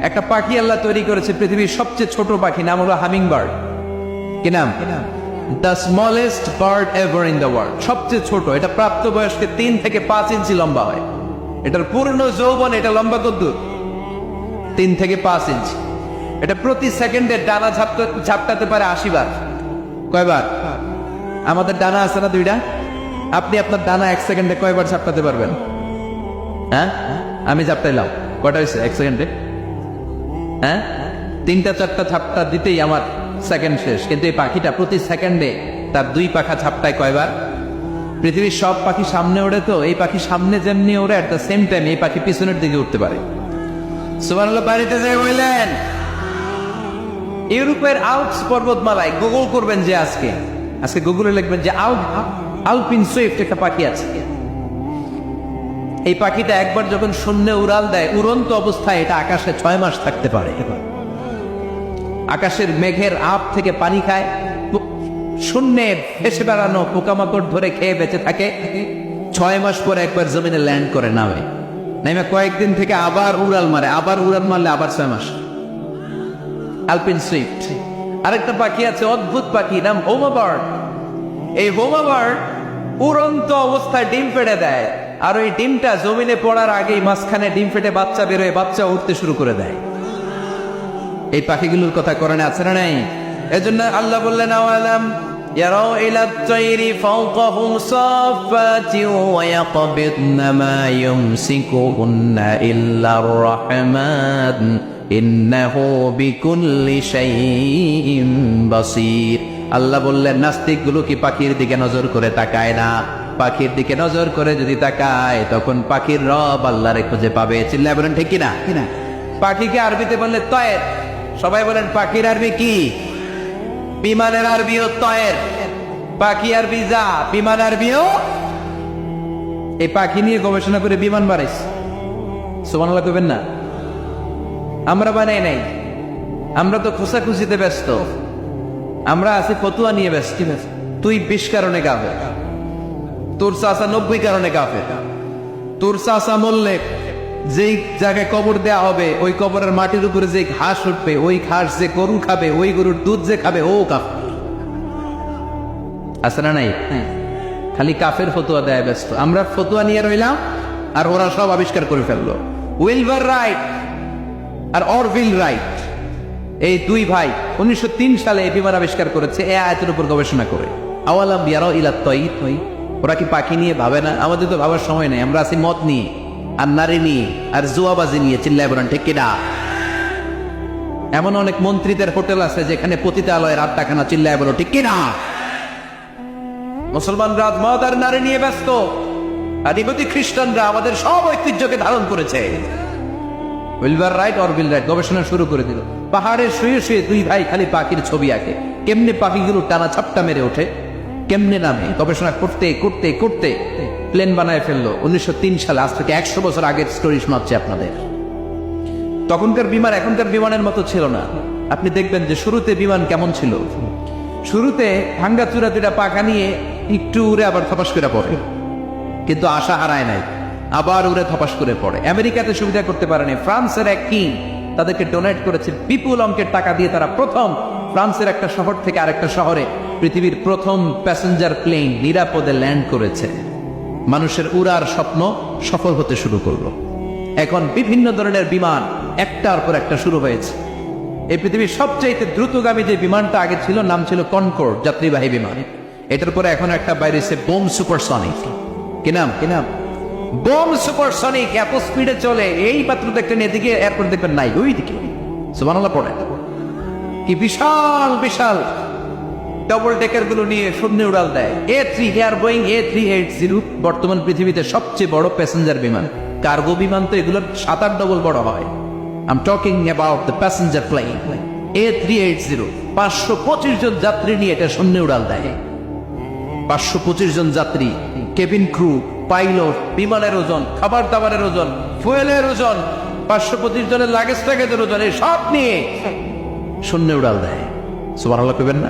একটা পাখি আল্লাহ তৈরি করেছে, পৃথিবীর সবচেয়ে ছোট পাখি, নাম হলো হামিং বার্ড। কি নাম? The smallest bird ever in the world. সবচেয়ে ছোট, এটা প্রাপ্তবয়স্কে 3 থেকে 5 ইঞ্চি লম্বা হয়। এটার পূর্ণ যৌবন, এটা লম্বা কদ্দুর? 3 থেকে 5 ইঞ্চি। এটা প্রতি সেকেন্ডে ডানা ঝাপটাতে পারে 80 বার। কয়বার? আমাদের ডানা আছে না 2টা, আপনি আপনার ডানা 1 সেকেন্ডে কয়বার ঝাপটাতে পারবেন? হ্যাঁ, আমি ঝাপটাইলাম, কয়টা হয়েছে 1 সেকেন্ডে? হ্যাঁ, 3টা-4টা ঝাপটা দিতেই আমার সেকেন্ড শেষ। কিন্তু এই পাখিটা প্রতি সেকেন্ডে তার 2 পাখা ঝাপটায় কয়বার? পৃথিবীর সব পাখি সামনে ওড়ে, তো এই পাখি সামনে যেমনি ওড়ে, এট দ্য সেম টাইম এই পাখি পিছনের দিকে উঠতে পারে। সুবহানাল্লাহ। বাড়িতে যাই বললেন ইউরোপের আল্পস পর্বতমালায়, গুগল করবেন যে আজকে গুগলে লিখবেন যে আলপিন সুইফট একটা পাখি আছে। এই পাখিটা একবার যখন শূন্যে উড়াল দেয়, উড়ন্ত অবস্থায় এটা আকাশে 6 মাস থাকতে পারে। আকাশের মেঘের আপ থেকে পানি খায়, শূন্যে ভেসে বেড়ানো পোকামাকড় ধরে খেয়ে বেঁচে থাকে। 6 মাস পরে একবার জমিনে ল্যান্ড করে, নামে কয়েকদিন থেকে আবার উড়াল মারে, আবার উড়াল মারলে আবার 6 মাস। আলপিন সুইফট। আরেকটা পাখি আছে, অদ্ভুত পাখি, নাম হোমা বার্ড। এই হোমা বার্ড উড়ন্ত অবস্থায় ডিম ফেটে দেয়, আর ওই ডিমটা জমিনে পড়ার আগেই মাঝখানে ডিম ফেটে বাচ্চা বেরোয়, বাচ্চা উঠতে শুরু করে দেয়। এই পাখিগুলোর কথা কোরআনে আছে না নাই? এজন্য আল্লাহ বললেন, আওয়ালাম ইয়ারাউ ইলা তাইরি ফাওকাহুম সাফাতি ওয়া ইয়াকবিদনা মা ইউমসিকুহুন্না ইল্লার রাহমান ইন্নাহু বিকুল্লি শাইইন বাসীর। আল্লাহ বললেন, নাস্তিকগুলো কি পাখির দিকে নজর করে তাকায় না? পাখির দিকে নজর করে যদি তাকায়, তখন পাখির রব আল্লাহরে খুঁজে পাবে। চিল্লায় বলেন ঠিক কিনা? পাখিকে আরবিতে বললে তয়ের। সবাই বলেন পাখির আরবি কি? বিমানের আরবিও তয়ের। পাখি আরবি যা, বিমান আরবিও। এই পাখি নিয়ে গবেষণা করে বিমান বানাইছে। সুবহানাল্লাহ কইবেন না? আমরা বানাই নাই, আমরা তো খোঁচাখুচিতে ব্যস্ত। আমরা আছি ফতুয়া নিয়ে ব্যস্ত। তুই 20 কারণে কাফের, তোর চাচা 90 কারণে কাফের। তোর চাচা মরলে যেই জায়গায় কবর দেয়া হবে, ওই কবরের মাটির উপরে যে ঘাস উঠবে, ওই ঘাস যে গরু খাবে, ওই গরুর দুধ যে খাবে, ও কাফের। আছে না নাই? খালি কাফের ফতুয়া দেয় ব্যস্ত। আমরা ফতুয়া নিয়ে রইলাম, আর ওরা সব আবিষ্কার করে ফেললো। উইলবার রাইট আর অরভিল রাইট, এই 2 ভাই 1903 সালে এই বিমান আবিষ্কার করেছে, এই আয়াতের উপর গবেষণা করে। আওয়ালাম ইয়ারাউ ইলা তাইর, ওরা কি পাখি নিয়ে ভাবে না? আমাদের তো ভাবার সময় নেই, আমরা আছি মদ নিয়ে, আর নারী নিয়ে, আর জুয়াবাজি নিয়ে। চিল্লায় বলেন ঠিক কিনা? এমন অনেক মন্ত্রীদের হোটেল আছে যেখানে পতিতালয়ের আড্ডাখানা। চিল্লায় বলো ঠিক কিনা? মুসলমানরা মদ আর নারী নিয়ে ব্যস্ত, আর ইহুদি খ্রিস্টানরা আমাদের সব ঐতিহ্যকে ধারণ করেছে। উইলবার রাইট অরভিল রাইট গবেষণা শুরু করে দিল। পাহাড়ে শুয়ে শুয়ে 2 ভাই খালি পাখির ছবি আঁকে, কেমনে পাখিগুলো টানা ছাপটা মেরে ওঠে, কেমনে নামে। গবেষণা করতে করতে করতে প্লেন বানায় ফেললো 1903 সালে। আজ থেকে 100 বছর আগের স্টোরি শোনাচ্ছি আপনাদের। তখনকার বিমান এখনকার বিমানের মতো ছিল না। আপনি দেখবেন যে শুরুতে বিমান কেমন ছিল। শুরুতে ভাঙ্গা চূড়া 2টা পাখা নিয়ে একটু উড়ে আবার থপাস করে পড়ে, কিন্তু আশা হারায় নাই, আবার উড়ে থপাস করে পড়ে। আমেরিকাতে সুবিধা করতে পারেনি। ফ্রান্সের এক কিং তাদেরকে ডোনেট করেছে বিপুল অঙ্কের টাকা দিয়ে। তারা প্রথম ফ্রান্সের একটা শহর থেকে আরেকটা শহরে পৃথিবীর প্রথম প্যাসেঞ্জার প্লেন নিরাপদে ল্যান্ড করেছে। মানুষের উড়ার স্বপ্ন সফল হতে শুরু করলো। এখন বিভিন্ন ধরনের বিমান একটার পর একটা শুরু হয়েছে। এই পৃথিবীর সবচাইতে দ্রুতগামী যে বিমানটা আগে ছিল, নাম ছিল কনকর্ড যাত্রীবাহী বিমান। এটার পরে এখন একটা বাইরেছে বোম সুপারসনিক। কি নাম? Bomb supersonic. এত স্পিডে চলে, এই মাত্র দেখলেন এদিকে এয়ারপোর্ট দেখবেন নাই, ওই দিকে। সুবহানাল্লাহ পড়ে। কি বিশাল বিশাল ডবল ডেকার গুলো নিয়ে শূন্যে উড়াল দেয়। বোয়িং A380 বর্তমান পৃথিবীতে সবচেয়ে বড় প্যাসেঞ্জার বিমান। কার্গো বিমান তো এগুলোর 7-8 ডবল বড় হয়। I'm talking about the passenger plane A380। 525 জন যাত্রী নিয়ে এটা শূন্যে উড়াল দেয়। 525 জন যাত্রী, কেবিন ক্রু, পাইলট, বিমানের ওজন, খাবার দাবারের ওজন, ফুয়েলের ওজন, 525 জনের লাগেজ টাগেজের ওজন, এই সব নিয়ে শূন্যে উড়াল দেয়। সুবহানাল্লাহ কইবেন না?